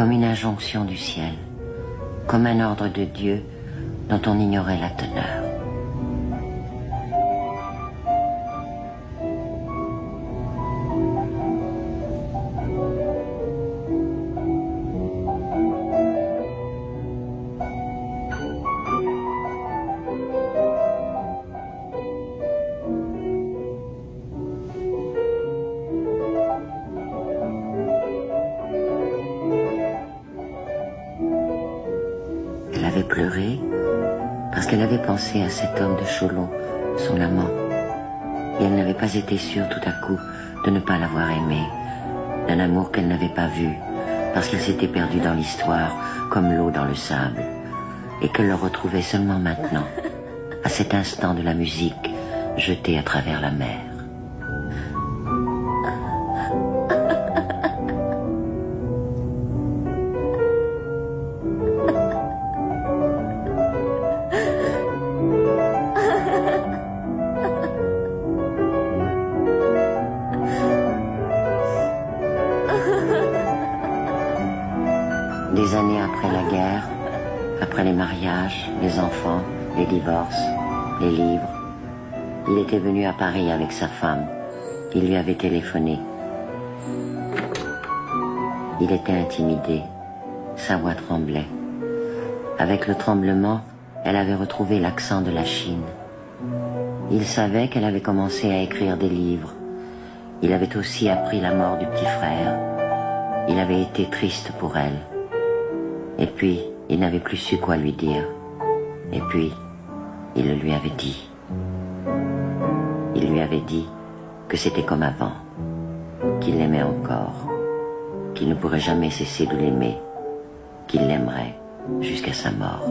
comme une injonction du ciel, comme un ordre de Dieu dont on ignorait la teneur. Elle avait pleuré parce qu'elle avait pensé à cet homme de Cholon, son amant. Et elle n'avait pas été sûre tout à coup de ne pas l'avoir aimé, d'un amour qu'elle n'avait pas vu, parce qu'il s'était perdu dans l'histoire comme l'eau dans le sable, et qu'elle le retrouvait seulement maintenant, à cet instant de la musique jetée à travers la mer. Des années après la guerre, après les mariages, les enfants, les divorces, les livres, il était venu à Paris avec sa femme. Il lui avait téléphoné. Il était intimidé. Sa voix tremblait. Avec le tremblement, elle avait retrouvé l'accent de la Chine. Il savait qu'elle avait commencé à écrire des livres. Il avait aussi appris la mort du petit frère. Il avait été triste pour elle. Et puis, il n'avait plus su quoi lui dire. Et puis, il le lui avait dit. Il lui avait dit que c'était comme avant, qu'il l'aimait encore, qu'il ne pourrait jamais cesser de l'aimer, qu'il l'aimerait jusqu'à sa mort.